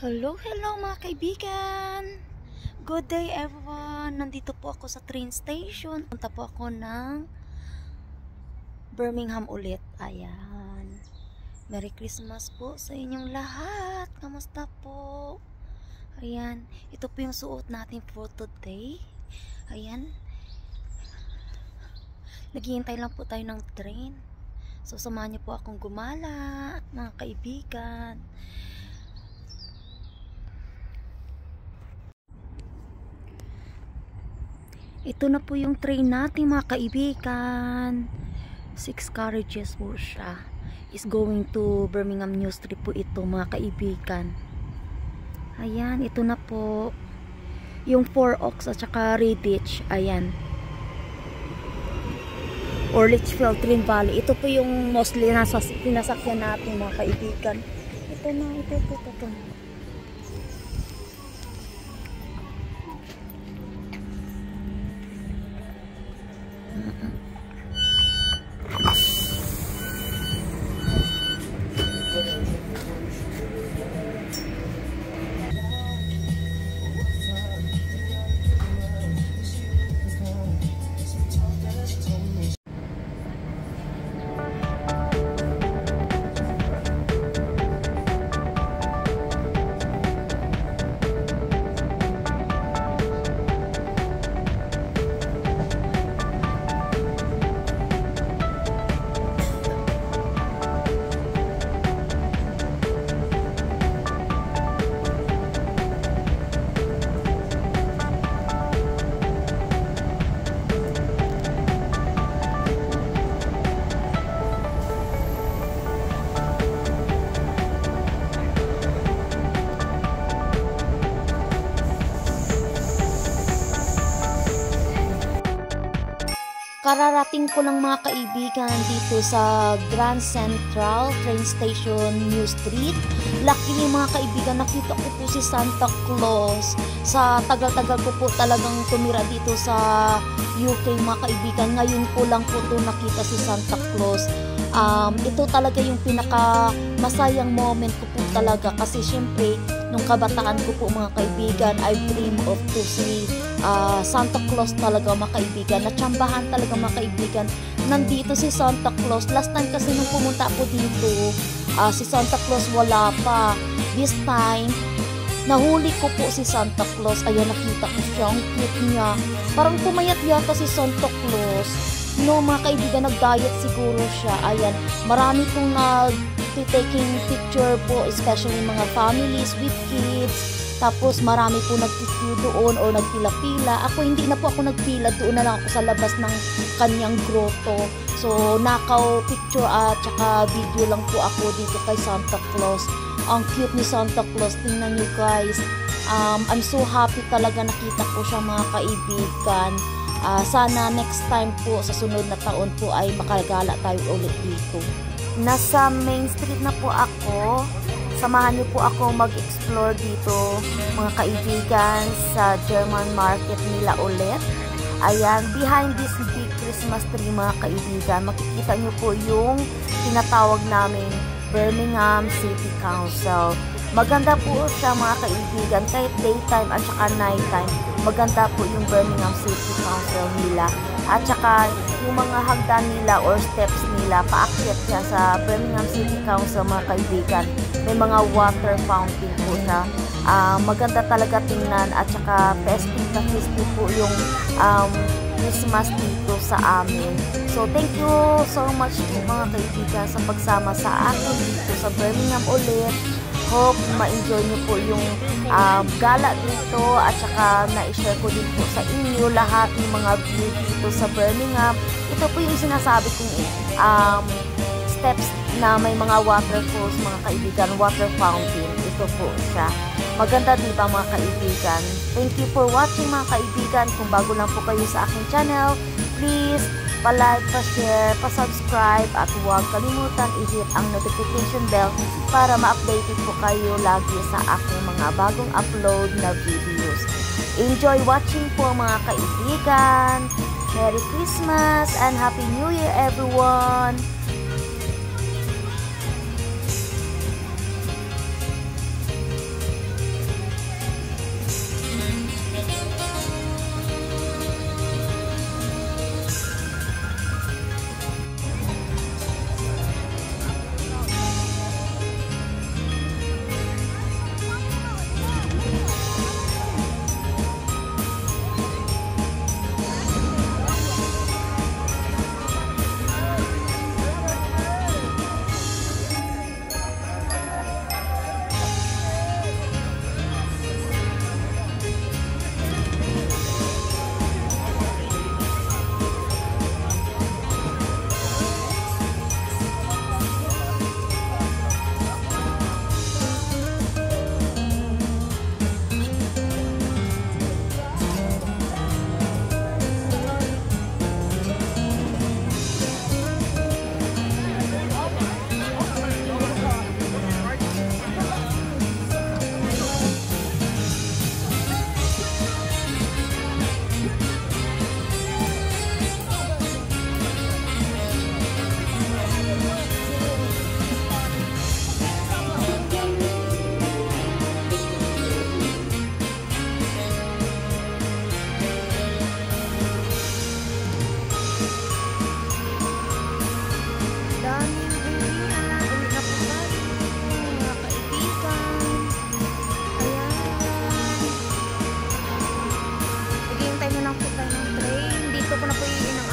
Hello, hello mga kaibigan! Good day everyone! Nandito po ako sa train station. Punta po ako ng Birmingham ulit. Ayan. Merry Christmas po sa inyong lahat. Kamusta po? Ayan. Ito po yung suot natin for today. Ayan. Naghihintay lang po tayo ng train. So, samahan niyo po akong gumala, mga kaibigan. Ito na po yung train natin mga kaibigan. 6 carriages po siya. Is going to Birmingham New Street po ito mga kaibigan. Ayan, ito na po. Yung 4 Oaks at saka Redditch. Ayan. Or Litchfield, Twin Valley. Ito po yung mostly nasa pinasakyan natin mga kaibigan. Ito na, ito. Kararating ko lang mga kaibigan dito sa Grand Central Train Station, New Street. Luckily mga kaibigan, nakita ko po si Santa Claus. Sa tagal-tagal ko po talagang tumira dito sa UK mga kaibigan. Ngayon ko lang po ito nakita si Santa Claus. Ito talaga yung pinaka masayang moment ko po talaga kasi syempre nung kabataan ko po mga kaibigan, I dream of to see Santa Claus talaga mga kaibigan. Natsambahan talaga mga kaibigan. Nandito si Santa Claus. Last time kasi nung pumunta po dito, si Santa Claus wala pa. This time, nahuli ko po si Santa Claus. Ayan, nakita ko siya. Ang cute niya. Parang pumayat yata si Santa Claus. No, mga kaibigan, nag-diet siguro siya. Ayan, marami pong taking picture po, especially mga families with kids. Tapos marami po nag-queue doon o nagpila-pila. Ako hindi na po ako nagpila, doon na lang ako sa labas ng kanyang grotto. So nakaw picture at saka video lang po ako dito kay Santa Claus. Ang cute ni Santa Claus, tingnan nyo guys. I'm so happy talaga nakita ko siya mga kaibigan. Sana next time po sa sunod na taon po ay makagala tayo ulit dito. Nasa Main Street na po ako. Samahan niyo po ako mag-explore dito mga kaibigan sa German market nila ulit. Ayan, behind this big Christmas tree mga kaibigan, makikita niyo po yung tinatawag naming Birmingham City Council. Maganda po siya mga kaibigan, kahit daytime at saka nighttime. Maganda po yung Birmingham City Council nila. At saka yung mga hagdan nila or steps nila, paakyat siya sa Birmingham City Council mga kaibigan. May mga water fountain po siya. Maganda talaga tingnan at saka festive na festive po yung Christmas dito sa amin. So thank you so much po mga kaibigan sa pagsama sa akin dito sa Birmingham ulit. Hope ma-enjoy nyo po yung gala dito at saka na-share ko din po sa inyo lahat ng mga view dito sa Birmingham. Ito po yung sinasabi kong steps na may mga waterfalls mga kaibigan, water fountain. Ito po siya. Maganda diba mga kaibigan? Thank you for watching mga kaibigan. Kung bago lang po kayo sa aking channel, please pa-like, pa-share, pa-subscribe at huwag kalimutan i-hit ang notification bell para ma-updated po kayo lagi sa aking mga bagong upload na videos. Enjoy watching po mga kaibigan. Merry Christmas and Happy New Year everyone!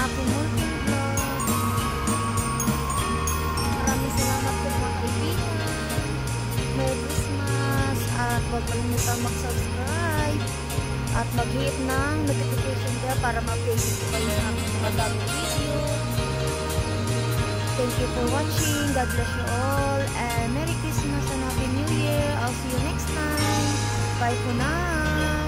aking munting vlog. Maraming salamat po mga kaibigan. Merry Christmas at huwag kalimutan mag-subscribe at mag-hit ng notification bell para ma-update po kayo ng aking mga bagong video. Thank you for watching. God bless you all and Merry Christmas and Happy New Year. I'll see you next time. Bye for now.